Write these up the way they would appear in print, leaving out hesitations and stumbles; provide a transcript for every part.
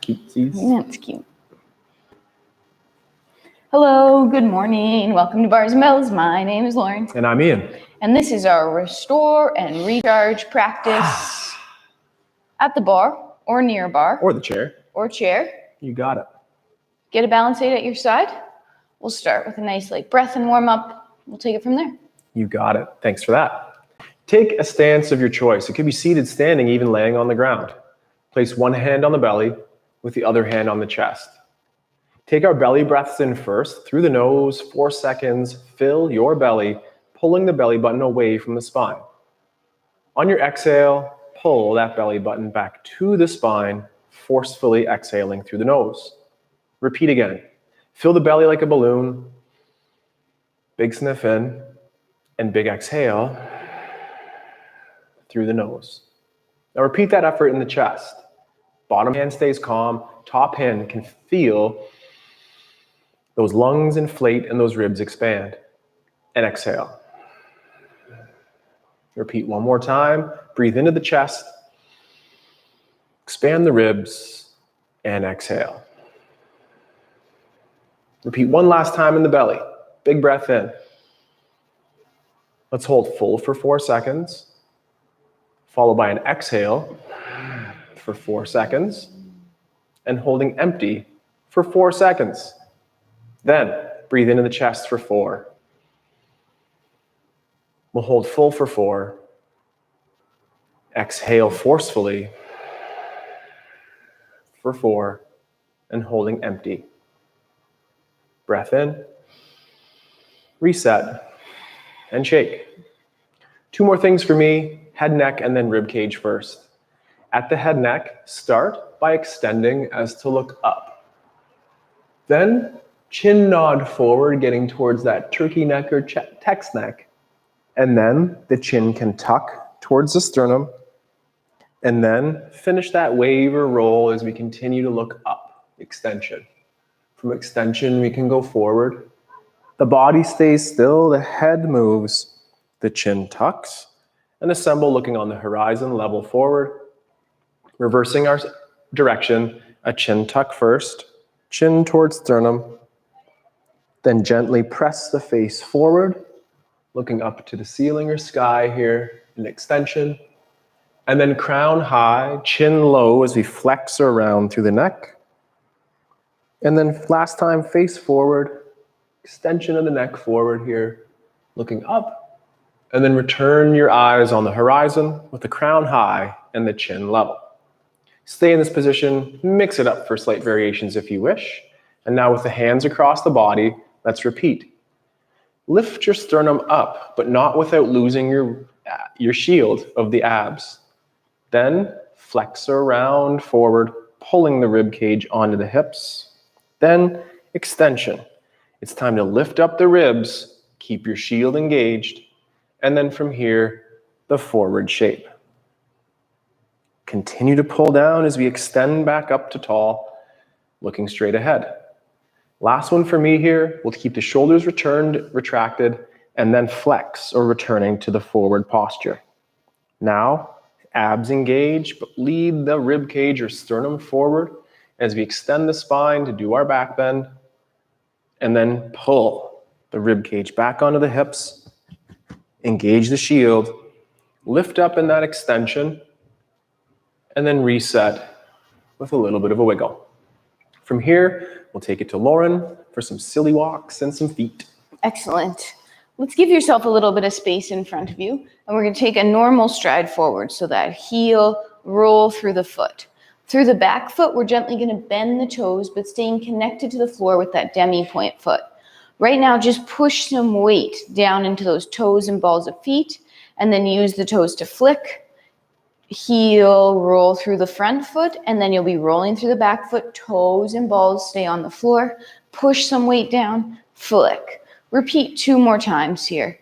cutesies. That's cute. Hello, good morning. Welcome to Bars and Bells. My name is Lauren. And I'm Ian. And this is our restore and recharge practice at the bar or near a bar. Or the chair. Or chair. You got it. Get a balance aid at your side. We'll start with a nice light breath and warm up. We'll take it from there. You got it. Thanks for that. Take a stance of your choice. It could be seated, standing, even laying on the ground. Place one hand on the belly with the other hand on the chest. Take our belly breaths in first, through the nose, 4 seconds. Fill your belly, pulling the belly button away from the spine. On your exhale, pull that belly button back to the spine, forcefully exhaling through the nose. Repeat again. Fill the belly like a balloon. Big sniff in and big exhale through the nose. Now repeat that effort in the chest. Bottom hand stays calm. Top hand can feel those lungs inflate and those ribs expand. And exhale. Repeat one more time. Breathe into the chest. Expand the ribs and exhale. Repeat one last time in the belly. Big breath in. Let's hold full for 4 seconds. Followed by an exhale for 4 seconds. And holding empty for 4 seconds. Then breathe into the chest for 4. We'll hold full for 4. Exhale forcefully for 4. And holding empty. Breath in. Reset. And shake. 2 more things for me. Head, neck, and then rib cage first. At the head, neck, start by extending as to look up. Then chin nod forward, getting towards that turkey neck or text neck. And then the chin can tuck towards the sternum. And then finish that wave or roll as we continue to look up. Extension. From extension, we can go forward. The body stays still, the head moves, the chin tucks, and assemble looking on the horizon, level forward. Reversing our direction, a chin tuck first, chin towards sternum. Then gently press the face forward, looking up to the ceiling or sky here in extension. And then crown high, chin low as we flex around through the neck. And then last time, face forward, extension of the neck forward here, looking up. And then return your eyes on the horizon with the crown high and the chin level. Stay in this position, mix it up for slight variations if you wish. And now with the hands across the body, let's repeat. Lift your sternum up, but not without losing your shield of the abs. Then flex around forward, pulling the rib cage onto the hips. Then extension. It's time to lift up the ribs, keep your shield engaged, and then from here, the forward shape. Continue to pull down as we extend back up to tall, looking straight ahead. Last one for me here, we'll keep the shoulders retracted, and then flex or returning to the forward posture. Now, abs engage, but lead the rib cage or sternum forward as we extend the spine to do our back bend, and then pull the rib cage back onto the hips, engage the shield, lift up in that extension, and then reset with a little bit of a wiggle. From here, we'll take it to Lauren for some silly walks and some feet. Excellent. Let's give yourself a little bit of space in front of you, and we're going to take a normal stride forward, so that heel roll through the foot. Through the back foot, we're gently going to bend the toes, but staying connected to the floor with that demi-point foot. Right now, just push some weight down into those toes and balls of feet, and then use the toes to flick. Heel, roll through the front foot, and then you'll be rolling through the back foot. Toes and balls stay on the floor. Push some weight down, flick. Repeat 2 more times here.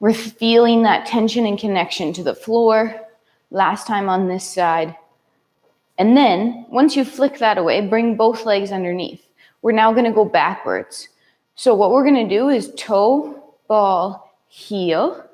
We're feeling that tension and connection to the floor. Last time on this side. And then, once you flick that away, bring both legs underneath. We're now going to go backwards. So what we're going to do is toe, ball, heel.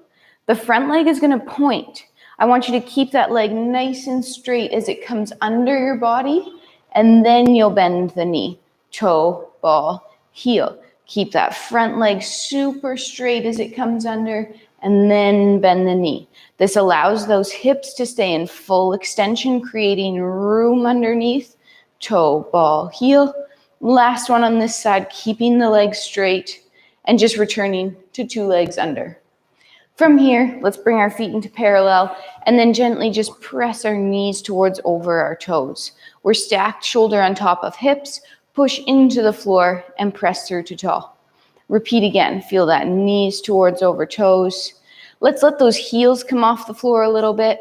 The front leg is going to point. I want you to keep that leg nice and straight as it comes under your body and then you'll bend the knee. Toe, ball, heel. Keep that front leg super straight as it comes under, and then bend the knee. This allows those hips to stay in full extension, creating room underneath. Toe, ball, heel. Last one on this side, keeping the legs straight and just returning to 2 legs under. From here, let's bring our feet into parallel and then gently just press our knees towards over our toes. We're stacked shoulder on top of hips, push into the floor and press through to tall. Repeat again, feel that knees towards over toes. Let's let those heels come off the floor a little bit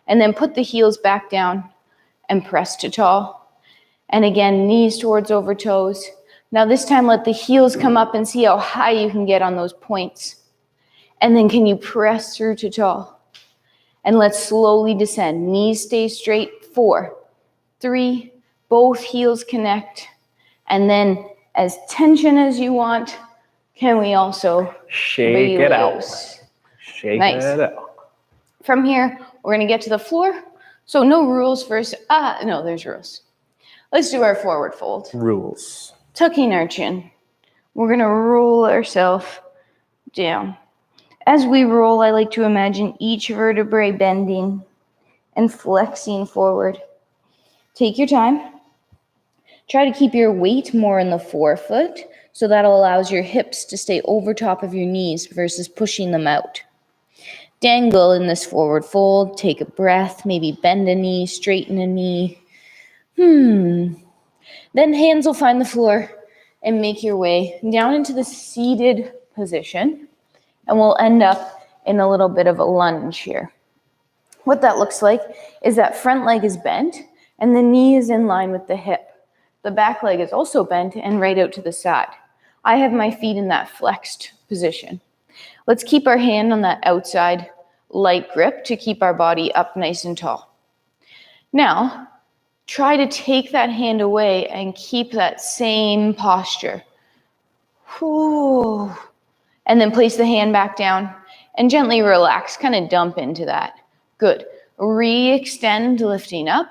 and then put the heels back down and press to tall. And again, knees towards over toes. Now this time let the heels come up and see how high you can get on those points. And then can you press through to tall? And let's slowly descend. Knees stay straight. 4, 3, both heels connect. And then as tension as you want, can we also shake it out? Shake nice. It out. From here, we're going to get to the floor. So no rules first. No, there's rules. Let's do our forward fold. Rules. Tucking our chin. We're going to roll ourselves down. As we roll, I like to imagine each vertebrae bending and flexing forward. Take your time. Try to keep your weight more in the forefoot, so that allows your hips to stay over top of your knees versus pushing them out. Dangle in this forward fold. Take a breath. Maybe bend a knee, straighten a knee. Then hands will find the floor and make your way down into the seated position. And we'll end up in a little bit of a lunge here. What that looks like is that front leg is bent and the knee is in line with the hip. The back leg is also bent and right out to the side. I have my feet in that flexed position. Let's keep our hand on that outside light grip to keep our body up nice and tall. Now, try to take that hand away and keep that same posture. Whew. And then place the hand back down and gently relax, kind of dump into that. Good. Re-extend, lifting up,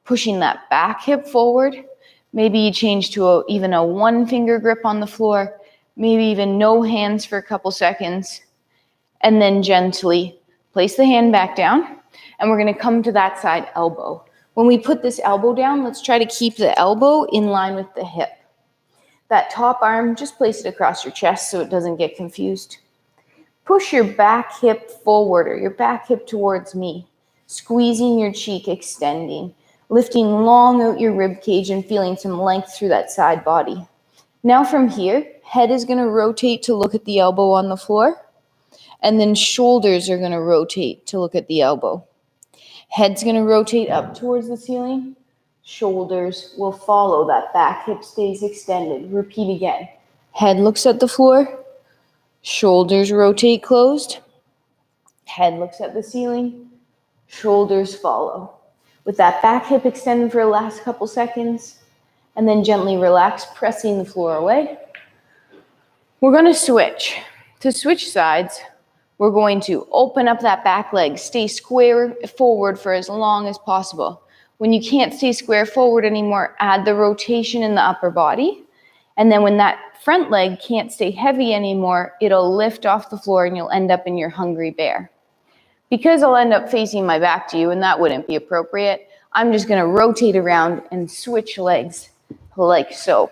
pushing that back hip forward. Maybe you change to even a 1-finger grip on the floor, maybe even no hands for a couple seconds. And then gently place the hand back down and we're going to come to that side elbow. When we put this elbow down, let's try to keep the elbow in line with the hip. That top arm, just place it across your chest so it doesn't get confused. Push your back hip forward or your back hip towards me, squeezing your cheek, extending, lifting long out your rib cage and feeling some length through that side body. Now from here, head is going to rotate to look at the elbow on the floor, and then shoulders are going to rotate to look at the elbow. Head's going to rotate up towards the ceiling. Shoulders will follow. That back hip stays extended. Repeat again. Head looks at the floor. Shoulders rotate closed. Head looks at the ceiling. Shoulders follow. With that back hip extended for the last couple seconds, and then gently relax, pressing the floor away. We're going to switch. To switch sides, we're going to open up that back leg, stay square forward for as long as possible. When you can't stay square forward anymore, add the rotation in the upper body. And then when that front leg can't stay heavy anymore, it'll lift off the floor and you'll end up in your hungry bear. Because I'll end up facing my back to you and that wouldn't be appropriate, I'm just going to rotate around and switch legs like so.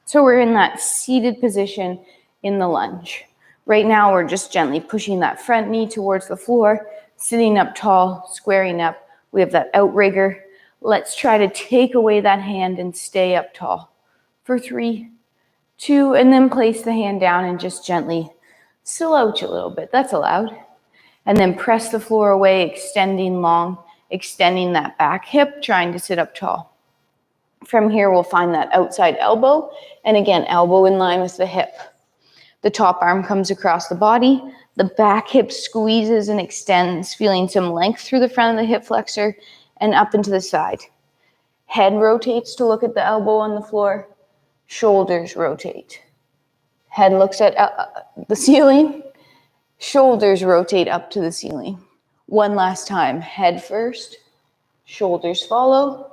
So we're in that seated position in the lunge. Right now we're just gently pushing that front knee towards the floor, sitting up tall, squaring up. We have that outrigger. Let's try to take away that hand and stay up tall. For 3, 2, and then place the hand down and just gently slouch a little bit. That's allowed. And then press the floor away, extending long, extending that back hip, trying to sit up tall. From here, we'll find that outside elbow. And again, elbow in line with the hip. The top arm comes across the body. The back hip squeezes and extends, feeling some length through the front of the hip flexor and up into the side. Head rotates to look at the elbow on the floor. Shoulders rotate. Head looks at the ceiling. Shoulders rotate up to the ceiling. One last time. Head first. Shoulders follow.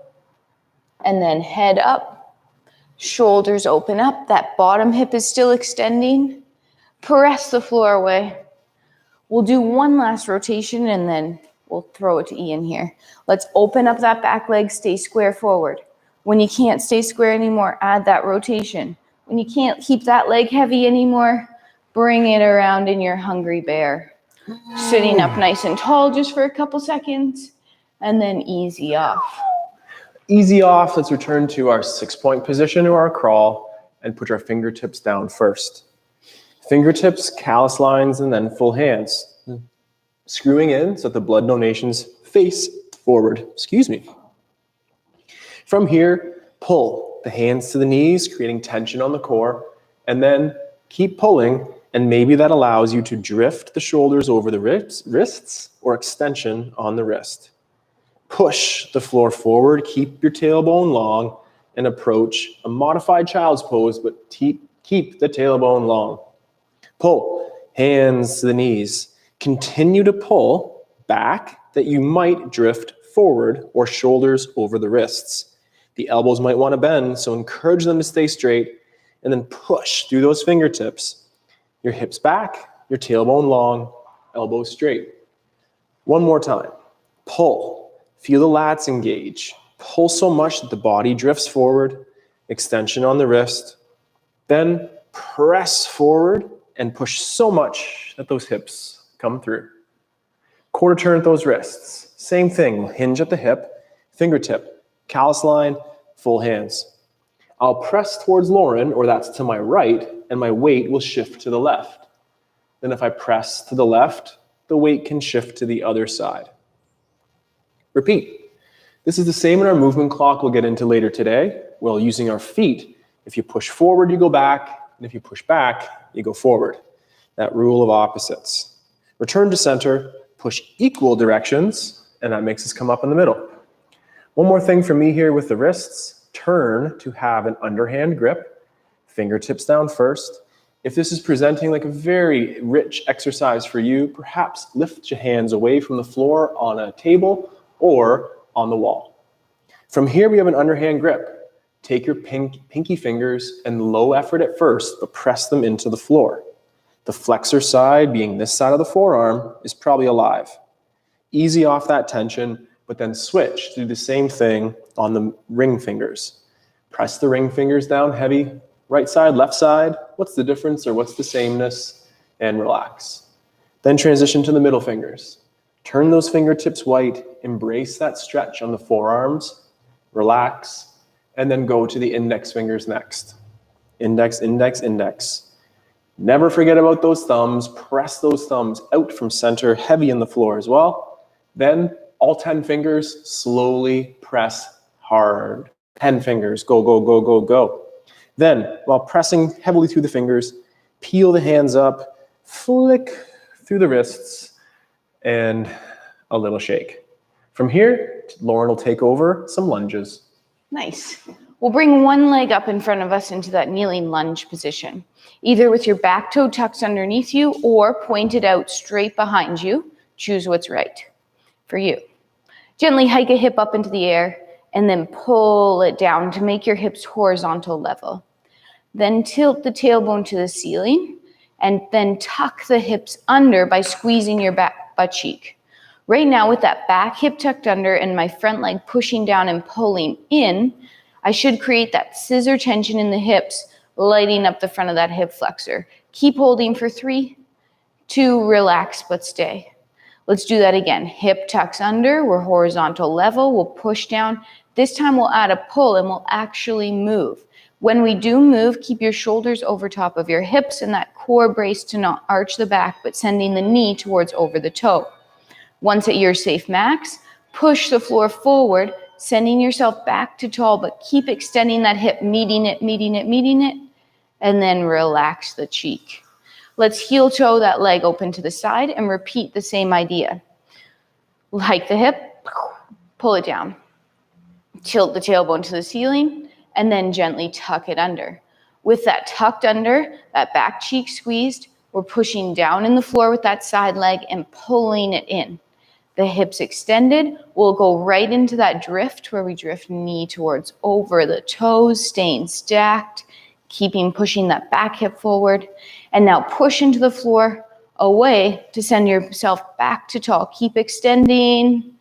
and then head up, shoulders open up, that bottom hip is still extending, press the floor away. We'll do one last rotation and then we'll throw it to Ian here. Let's open up that back leg, stay square forward. When you can't stay square anymore, add that rotation. When you can't keep that leg heavy anymore, bring it around in your hungry bear. Sitting up nice and tall just for a couple seconds, and then easy off. Easy off, let's return to our 6-point position or our crawl and put our fingertips down first. Fingertips, callus lines, and then full hands. Screwing in so that the blood donations face forward. From here, pull the hands to the knees, creating tension on the core, and then keep pulling, and maybe that allows you to drift the shoulders over the wrists or extension on the wrist. Push the floor forward, keep your tailbone long, and approach a modified child's pose, but keep the tailbone long. Pull, hands to the knees. Continue to pull back that you might drift forward or shoulders over the wrists. The elbows might want to bend, so encourage them to stay straight, and then push through those fingertips. Your hips back, your tailbone long, elbows straight. One more time. Pull. Feel the lats engage. Pull so much that the body drifts forward, extension on the wrist. Then press forward and push so much that those hips come through. Quarter turn at those wrists. Same thing, hinge at the hip, fingertip, callus line, full hands. I'll press towards Lauren, or that's to my right, and my weight will shift to the left. Then if I press to the left, the weight can shift to the other side. Repeat. This is the same in our movement clock we'll get into later today. While using our feet, if you push forward, you go back, and if you push back, you go forward. That rule of opposites. Return to center, push equal directions, and that makes us come up in the middle. One more thing for me here with the wrists. Turn to have an underhand grip, fingertips down first. If this is presenting like a very rich exercise for you, perhaps lift your hands away from the floor on a table or on the wall. From here, we have an underhand grip. Take your pinky fingers and low effort at first, but press them into the floor. The flexor side, being this side of the forearm, is probably alive. Easy off that tension, but then switch. Do the same thing on the ring fingers. Press the ring fingers down heavy. Right side, left side. What's the difference or what's the sameness? And relax. Then transition to the middle fingers. Turn those fingertips white. Embrace that stretch on the forearms. Relax. And then go to the index fingers next. Index, index, index. Never forget about those thumbs. Press those thumbs out from center, heavy in the floor as well. Then all 10 fingers, slowly press hard. 10 fingers, go, go, go, go, go. Then, while pressing heavily through the fingers, peel the hands up, flick through the wrists, and a little shake. From here, Lauren will take over some lunges. Nice. We'll bring one leg up in front of us into that kneeling lunge position, either with your back toe tucked underneath you or pointed out straight behind you. Choose what's right for you. Gently hike a hip up into the air and then pull it down to make your hips horizontal level. Then tilt the tailbone to the ceiling and then tuck the hips under by squeezing your back butt cheek. Right now, with that back hip tucked under and my front leg pushing down and pulling in, I should create that scissor tension in the hips, lighting up the front of that hip flexor. Keep holding for 3, 2, relax, but stay. Let's do that again. Hip tucks under, we're horizontal level, we'll push down. This time we'll add a pull and we'll actually move. When we do move, keep your shoulders over top of your hips and that core brace to not arch the back, but sending the knee towards over the toe. Once at your safe max, push the floor forward, sending yourself back to tall, but keep extending that hip, meeting it, meeting it, meeting it, and then relax the cheek. Let's heel toe that leg open to the side and repeat the same idea. Hike the hip, pull it down. Tilt the tailbone to the ceiling, and then gently tuck it under. With that tucked under, that back cheek squeezed, we're pushing down in the floor with that side leg and pulling it in. The hips extended, we'll go right into that drift where we drift knee towards over the toes, staying stacked, pushing that back hip forward. And now push into the floor away to send yourself back to tall. Keep extending.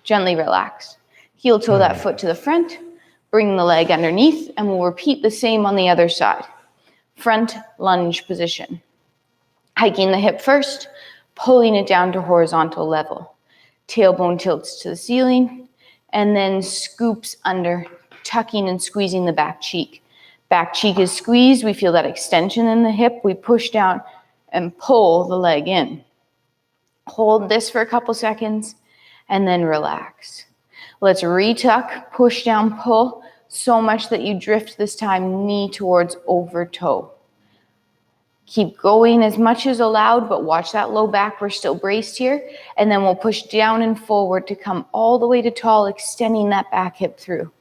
Gently relax. Heel toe that foot to the front. Bring the leg underneath, and we'll repeat the same on the other side. Front lunge position. Hiking the hip first, pulling it down to horizontal level. Tailbone tilts to the ceiling, and then scoops under, tucking and squeezing the back cheek. Back cheek is squeezed. We feel that extension in the hip. We push down and pull the leg in. Hold this for a couple seconds, and then relax. Let's retuck, push down, pull, so much that you drift this time knee towards over toe. Keep going as much as allowed, but watch that low back. We're still braced here. And then we'll push down and forward to come all the way to tall, extending that back hip through.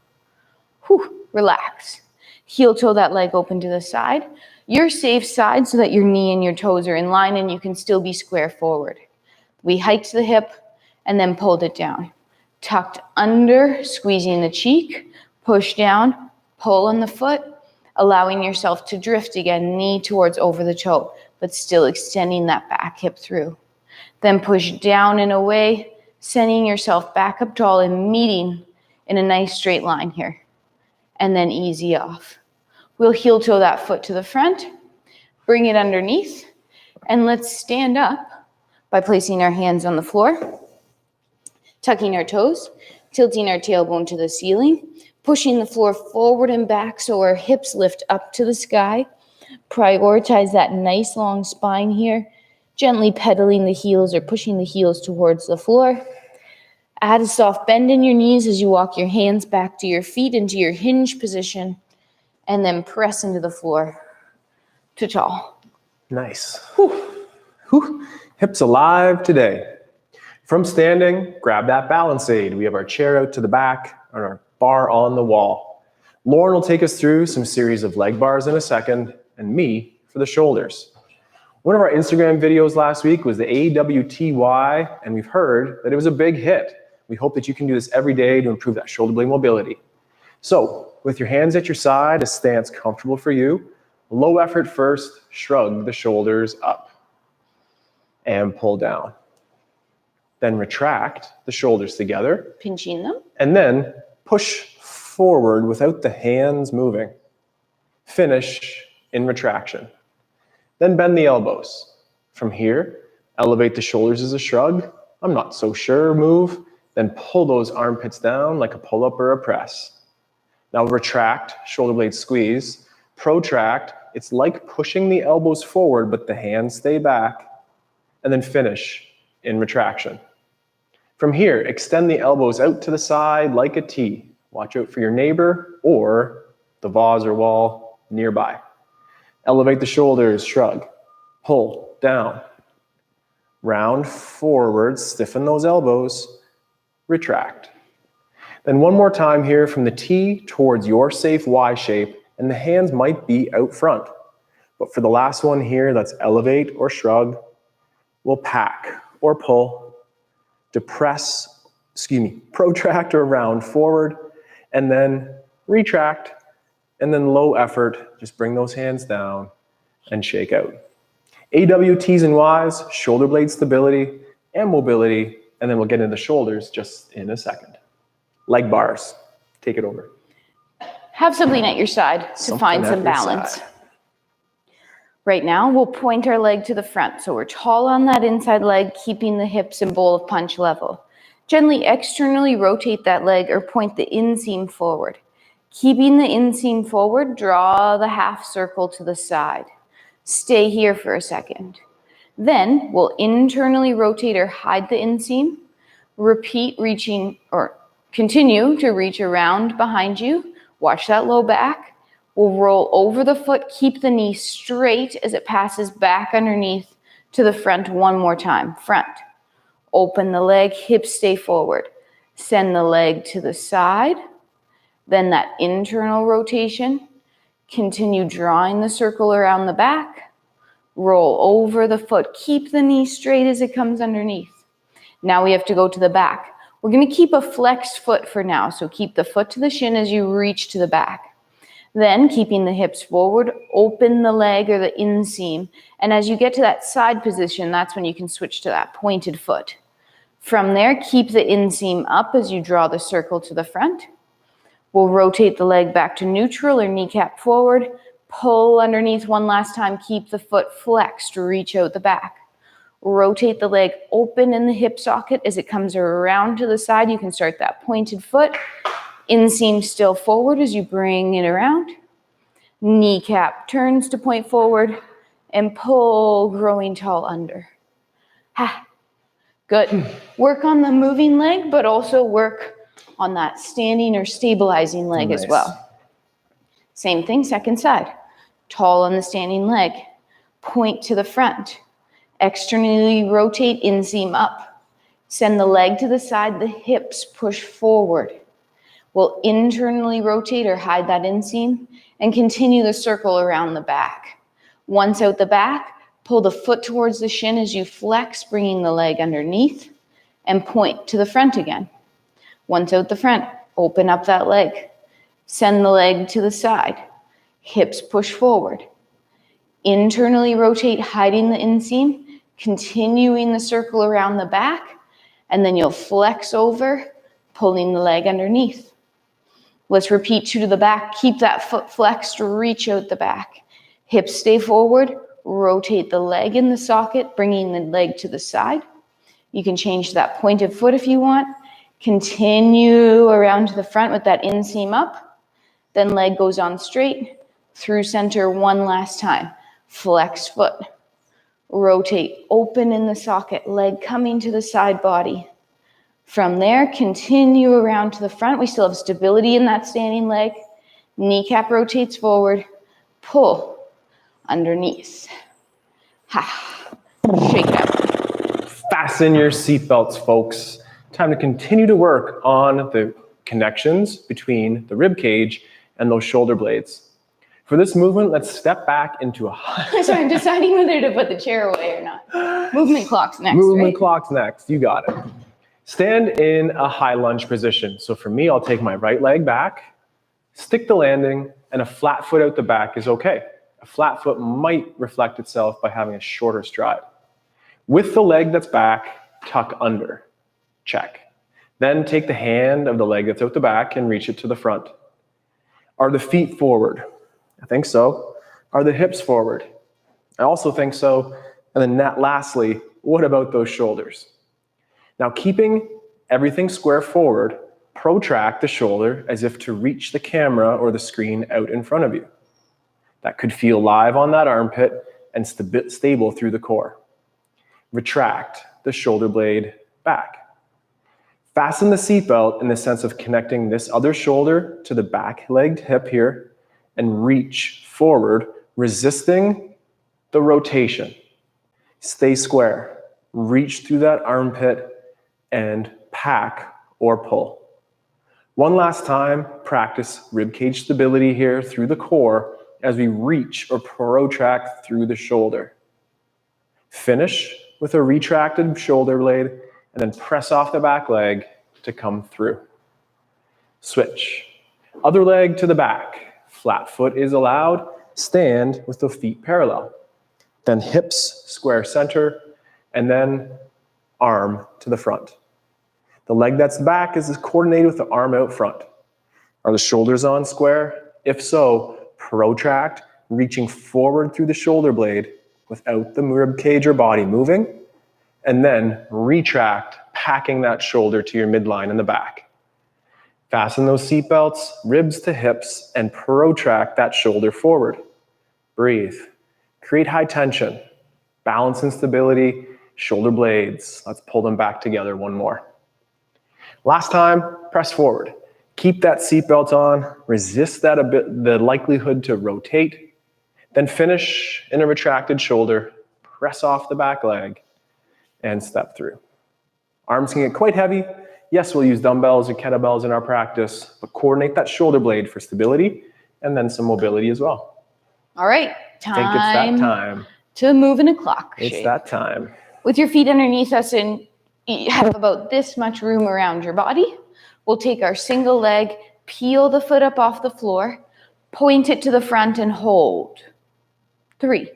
Relax. Heel toe that leg open to the side. Your safe side so that your knee and your toes are in line and you can still be square forward. We hiked the hip and then pulled it down. Tucked under, squeezing the cheek, push down, pull in the foot, allowing yourself to drift again, knee towards over the toe, but still extending that back hip through. Then push down and away, sending yourself back up tall and meeting in a nice straight line here. And then easy off. We'll heel toe that foot to the front, bring it underneath, and let's stand up by placing our hands on the floor, tucking our toes, tilting our tailbone to the ceiling, pushing the floor forward and back so our hips lift up to the sky. Prioritize that nice long spine here, gently pedaling the heels or pushing the heels towards the floor. Add a soft bend in your knees as you walk your hands back to your feet into your hinge position, and then press into the floor to tall. Nice. Hips alive today. From standing, grab that balance aid. We have our chair out to the back and our bar on the wall. Lauren will take us through some series of leg bars in a second, and me for the shoulders. One of our Instagram videos last week was the AWTY, and we've heard that it was a big hit. We hope that you can do this every day to improve that shoulder blade mobility. So, with your hands at your side, a stance comfortable for you, low effort first, shrug the shoulders up and pull down. Then retract the shoulders together. Pinching them. And then push forward without the hands moving. Finish in retraction. Then bend the elbows. From here, elevate the shoulders as a shrug. I'm not so sure move. Then pull those armpits down like a pull-up or a press. Now retract, shoulder blades squeeze. Protract, it's like pushing the elbows forward, but the hands stay back. And then finish in retraction. From here, extend the elbows out to the side like a T. Watch out for your neighbor or the vase or wall nearby. Elevate the shoulders, shrug, pull down. Round forward, stiffen those elbows, retract. Then one more time here from the T towards your safe Y shape, and the hands might be out front. But for the last one here, that's elevate or shrug, we'll pack or pull, protract or round forward, and then retract, and then low effort, just bring those hands down and shake out. AWTs and Ys, shoulder blade stability and mobility, and then we'll get into the shoulders just in a second. Leg bars, take it over. Have something at your side to find some balance. Right now, we'll point our leg to the front. So we're tall on that inside leg, keeping the hips and bowl of punch level. Gently externally rotate that leg or point the inseam forward. Keeping the inseam forward, draw the half circle to the side. Stay here for a second. Then we'll internally rotate or hide the inseam. Repeat reaching or continue to reach around behind you. Watch that low back. We'll roll over the foot, keep the knee straight as it passes back underneath to the front one more time. Front. Open the leg, hips stay forward. Send the leg to the side. Then that internal rotation. Continue drawing the circle around the back. Roll over the foot. Keep the knee straight as it comes underneath. Now we have to go to the back. We're going to keep a flexed foot for now. So keep the foot to the shin as you reach to the back. Then, keeping the hips forward, open the leg or the inseam. And as you get to that side position, that's when you can switch to that pointed foot. From there, keep the inseam up as you draw the circle to the front. We'll rotate the leg back to neutral or kneecap forward. Pull underneath one last time. Keep the foot flexed, reach out the back. Rotate the leg open in the hip socket as it comes around to the side. You can start that pointed foot. Inseam still forward as you bring it around. Kneecap turns to point forward and pull, growing tall under. Ha. Good. Work on the moving leg, but also work on that standing or stabilizing leg as well. Same thing, second side. Tall on the standing leg. Point to the front. Externally rotate, inseam up. Send the leg to the side, the hips push forward. We'll internally rotate or hide that inseam and continue the circle around the back. Once out the back, pull the foot towards the shin as you flex, bringing the leg underneath, and point to the front again. Once out the front, open up that leg. Send the leg to the side. Hips push forward. Internally rotate, hiding the inseam, continuing the circle around the back, and then you'll flex over, pulling the leg underneath. Let's repeat 2 to the back. Keep that foot flexed, reach out the back. Hips stay forward, rotate the leg in the socket, bringing the leg to the side. You can change to that pointed foot if you want. Continue around to the front with that inseam up. Then leg goes on straight, through center one last time. Flex foot. Rotate, open in the socket, leg coming to the side body. From there, continue around to the front. We still have stability in that standing leg. Kneecap rotates forward. Pull underneath. Ha. Shake it out. Fasten your seatbelts, folks. Time to continue to work on the connections between the rib cage and those shoulder blades. For this movement, let's step back into a Sorry, I'm deciding whether to put the chair away or not. Movement clock's next, Movement right? clock's next. You got it. Stand in a high lunge position. So for me, I'll take my right leg back, stick the landing, and a flat foot out the back is okay. A flat foot might reflect itself by having a shorter stride. With the leg that's back, tuck under. Check. Then take the hand of the leg that's out the back and reach it to the front. Are the feet forward? I think so. Are the hips forward? I also think so. And then lastly, what about those shoulders? Now, keeping everything square forward, protract the shoulder as if to reach the camera or the screen out in front of you. That could feel live on that armpit and stable through the core. Retract the shoulder blade back. Fasten the seatbelt in the sense of connecting this other shoulder to the back-legged hip here and reach forward, resisting the rotation. Stay square. Reach through that armpit and pack or pull. One last time, practice ribcage stability here through the core as we reach or protract through the shoulder. Finish with a retracted shoulder blade and then press off the back leg to come through. Switch. Other leg to the back. Flat foot is allowed. Stand with the feet parallel. Then hips square center and then arm to the front. The leg that's back is coordinated with the arm out front. Are the shoulders on square? If so, protract, reaching forward through the shoulder blade without the rib cage or body moving, and then retract, packing that shoulder to your midline in the back. Fasten those seatbelts, ribs to hips, and protract that shoulder forward. Breathe. Create high tension. Balance and stability. Shoulder blades. Let's pull them back together one more. Last time, press forward. Keep that seatbelt on. Resist that a bit, the likelihood to rotate. Then finish in a retracted shoulder. Press off the back leg and step through. Arms can get quite heavy. Yes, we'll use dumbbells or kettlebells in our practice, but coordinate that shoulder blade for stability and then some mobility as well. All right, I think it's that time. to move in a clock It's shape. that time. With your feet underneath us in you have about this much room around your body. We'll take our single leg, peel the foot up off the floor, point it to the front and hold. 3,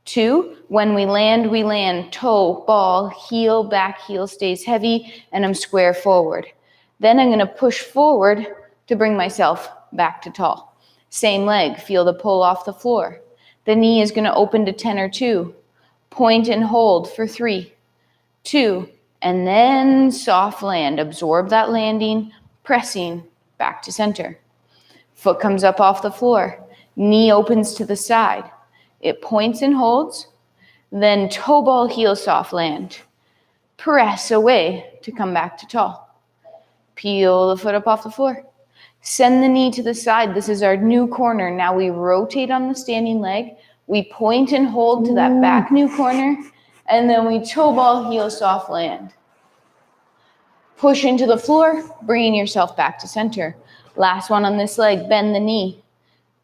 2, when we land, toe, ball, heel, back heel stays heavy, and I'm square forward. Then I'm gonna push forward to bring myself back to tall. Same leg, feel the pull off the floor. The knee is gonna open to 10 or 2. Point and hold for 3, 2, and then soft land. Absorb that landing, pressing back to center. Foot comes up off the floor. Knee opens to the side. It points and holds. Then toe ball, heel, soft land. Press away to come back to tall. Peel the foot up off the floor. Send the knee to the side. This is our new corner. Now we rotate on the standing leg. We point and hold to that back new corner. And then we toe ball, heel, soft land. Push into the floor, bringing yourself back to center. Last one on this leg, bend the knee.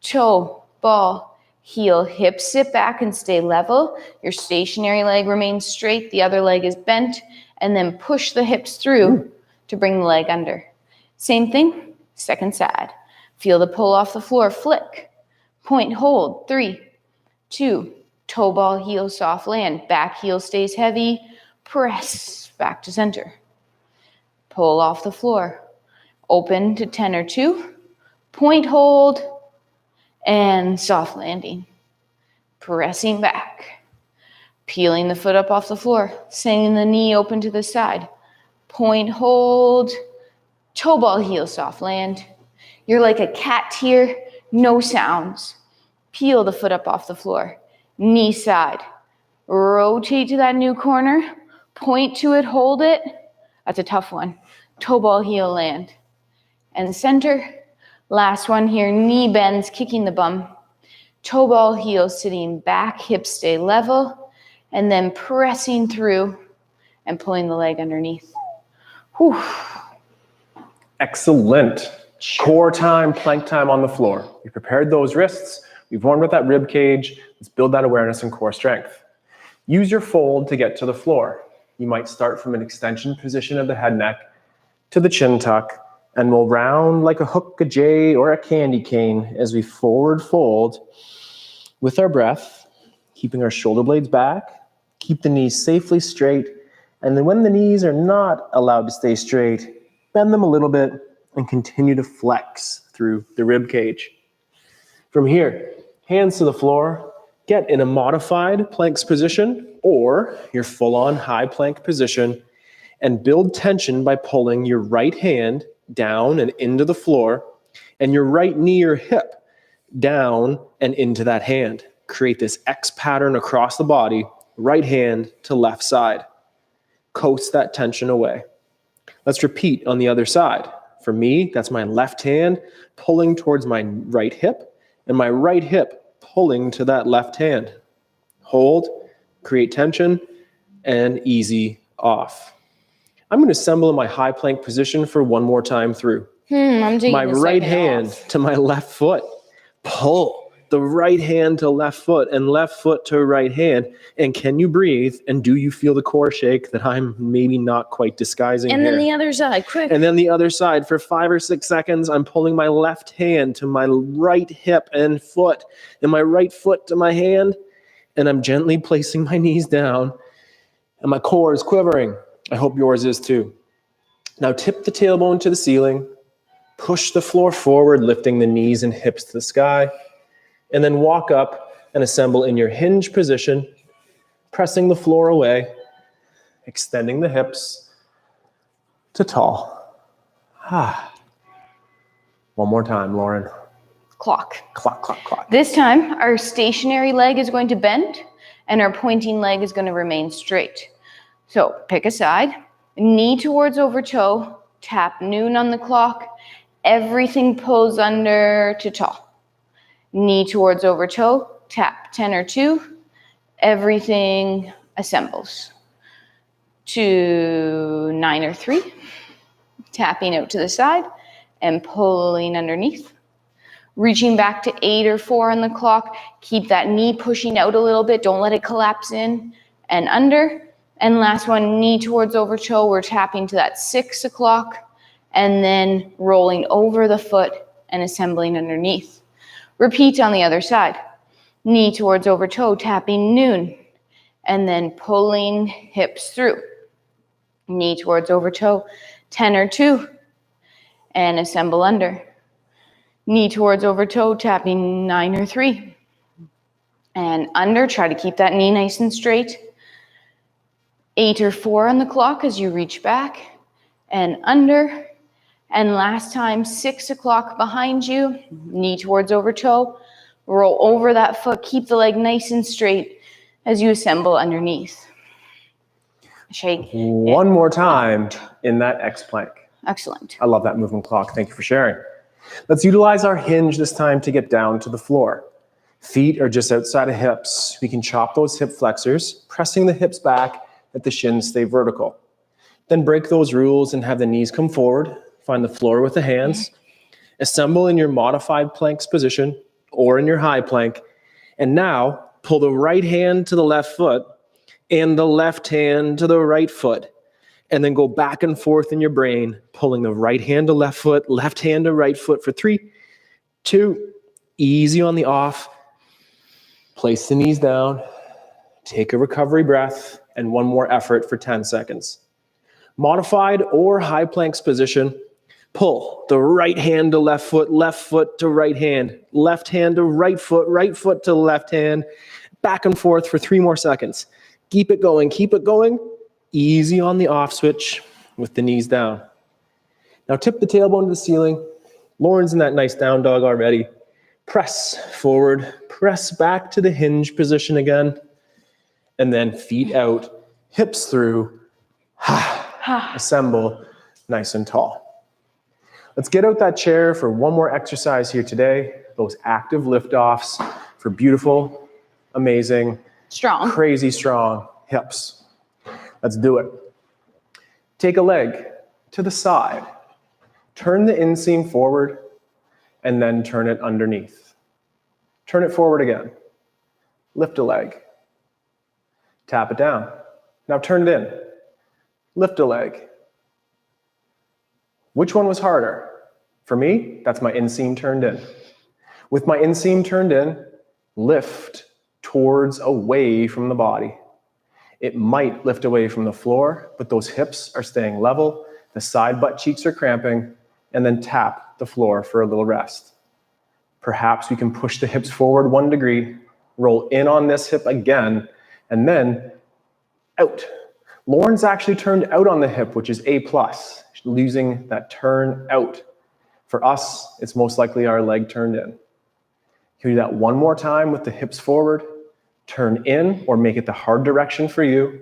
Toe, ball, heel, hips sit back and stay level. Your stationary leg remains straight, the other leg is bent, and then push the hips through to bring the leg under. Same thing, second side. Feel the pull off the floor, flick. Point, hold, 3, 2, toe ball, heel, soft land. Back heel stays heavy, press back to center. Pull off the floor. Open to 10 or 2. Point, hold, and soft landing. Pressing back. Peeling the foot up off the floor. Sending the knee open to the side. Point, hold, toe ball, heel, soft land. You're like a cat here, no sounds. Peel the foot up off the floor. Knee side. Rotate to that new corner. Point to it, hold it. That's a tough one. Toe ball, heel, land. And center. Last one here, knee bends, kicking the bum. Toe ball, heel, sitting back, hips stay level. And then pressing through and pulling the leg underneath. Whew. Excellent. Core time, plank time on the floor. We prepared those wrists. We've warmed up that rib cage. Let's build that awareness and core strength. Use your fold to get to the floor. You might start from an extension position of the head neck to the chin tuck, and we'll round like a hook, a J, or a candy cane as we forward fold with our breath, keeping our shoulder blades back, keep the knees safely straight, and then when the knees are not allowed to stay straight, bend them a little bit and continue to flex through the rib cage. From here, hands to the floor, get in a modified planks position or your full-on high plank position and build tension by pulling your right hand down and into the floor and your right knee or hip down and into that hand. Create this X pattern across the body, right hand to left side. Coast that tension away. Let's repeat on the other side. For me, that's my left hand pulling towards my right hip and my right hip pulling to that left hand. Hold, create tension, and easy off. I'm going to assemble in my high plank position for one more time through. I'm taking my right hand to my left foot. Pull the right hand to left foot and left foot to right hand. And can you breathe? And do you feel the core shake that I'm maybe not quite disguising and here? then the other side, quick. And then the other side for 5 or 6 seconds, I'm pulling my left hand to my right hip and foot and my right foot to my hand. And I'm gently placing my knees down and my core is quivering. I hope yours is too. Now tip the tailbone to the ceiling, push the floor forward, lifting the knees and hips to the sky, and then walk up and assemble in your hinge position, pressing the floor away, extending the hips to tall. One more time, Lauren. Clock. Clock, clock, clock. This time, our stationary leg is going to bend and our pointing leg is going to remain straight. So pick a side, knee towards over toe, tap noon on the clock, everything pulls under to tall. Knee towards over toe, tap 10 or 2, everything assembles. To 9 or 3, tapping out to the side and pulling underneath. Reaching back to 8 or 4 on the clock, keep that knee pushing out a little bit, don't let it collapse in and under. And last one, knee towards over toe. We're tapping to that 6 o'clock and then rolling over the foot and assembling underneath. Repeat on the other side. Knee towards over toe, tapping noon, and then pulling hips through. Knee towards over toe, 10 or 2, and assemble under. Knee towards over toe, tapping 9 or 3. And under, try to keep that knee nice and straight. 8 or 4 on the clock as you reach back, and under. And last time, 6 o'clock behind you, knee towards over toe, roll over that foot, keep the leg nice and straight as you assemble underneath. Shake. One more time in that X plank. Excellent. I love that movement clock. Thank you for sharing. Let's utilize our hinge this time to get down to the floor. Feet are just outside of hips. We can chop those hip flexors, pressing the hips back at the shins stay vertical. Then break those rules and have the knees come forward. Find the floor with the hands. Assemble in your modified planks position or in your high plank. And now pull the right hand to the left foot and the left hand to the right foot. And then go back and forth in your brain, pulling the right hand to left foot, left hand to right foot for 3, 2, easy on the off. Place the knees down. Take a recovery breath and one more effort for 10 seconds. Modified or high planks position. Pull the right hand to left foot to right hand to right foot to left hand, back and forth for 3 more seconds. Keep it going, easy on the off switch with the knees down. Now tip the tailbone to the ceiling. Lauren's in that nice down dog already. Press forward, press back to the hinge position again, and then feet out, hips through, assemble nice and tall. Let's get out that chair for one more exercise here today. Those active liftoffs for beautiful, amazing, Strong. crazy strong hips. Let's do it. Take a leg to the side. Turn the inseam forward and then turn it underneath. Turn it forward again. Lift a leg. Tap it down. Now turn it in. Lift a leg. Which one was harder? For me, that's my inseam turned in. With my inseam turned in, lift towards away from the body. It might lift away from the floor, but those hips are staying level, the side butt cheeks are cramping, and then tap the floor for a little rest. Perhaps we can push the hips forward 1 degree, roll in on this hip again, and then out. Lauren's actually turned out on the hip, which is A+, losing that turn out. For us, it's most likely our leg turned in. Can we do that one more time with the hips forward, turn in, or make it the hard direction for you,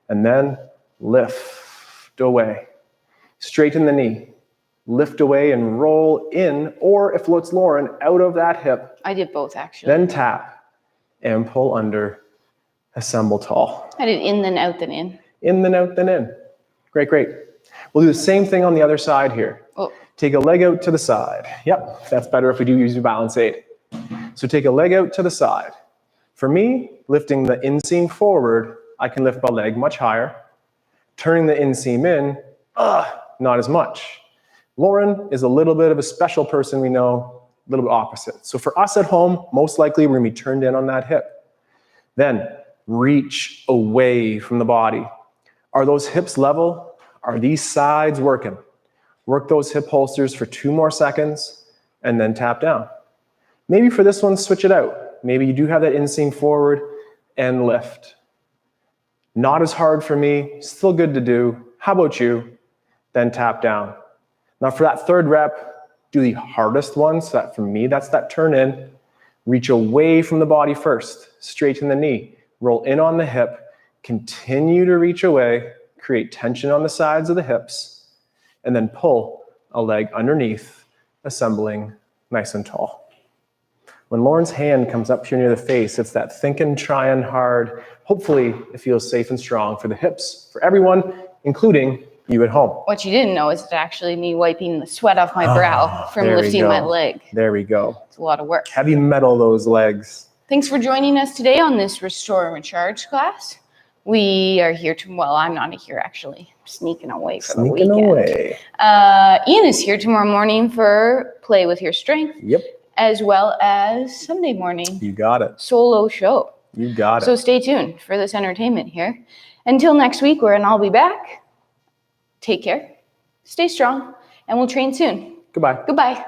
and then lift away. Straighten the knee, lift away and roll in, or if it's Lauren, out of that hip. I did both, actually. Then tap and pull under, assemble tall. I did in, then out, then in. In, then out, then in. Great, great. We'll do the same thing on the other side here. Oh. Take a leg out to the side. Yep, that's better if we do use your balance aid. So take a leg out to the side. For me, lifting the inseam forward, I can lift my leg much higher. Turning the inseam in, not as much. Lauren is a little bit of a special person we know, a little bit opposite. So for us at home, most likely we're gonna be turned in on that hip. Then reach away from the body. Are those hips level? Are these sides working? Work those hip holsters for 2 more seconds and then tap down. Maybe for this one, switch it out. Maybe you do have that inseam forward and lift. Not as hard for me, still good to do. How about you? Then tap down. Now for that 3rd rep, do the hardest one. So that for me, that's that turn in. Reach away from the body first. Straighten the knee. Roll in on the hip. Continue to reach away. Create tension on the sides of the hips. And then pull a leg underneath, assembling nice and tall. When Lauren's hand comes up here near the face, it's that thinking, trying hard. Hopefully it feels safe and strong for the hips, for everyone, including you at home. What you didn't know is it's actually me wiping the sweat off my brow from lifting my leg. There we go. It's a lot of work. Heavy metal, those legs. Thanks for joining us today on this Restore and Recharge class. We are here well, I'm not here actually, sneaking away for the Sneaking weekend. away. Ian is here tomorrow morning for Play With Your Strength. Yep. As well as Sunday morning. You got it. Solo show. You got it. So stay tuned for this entertainment here. Until next week, wherein I'll be back. Take care. Stay strong. And we'll train soon. Goodbye. Goodbye.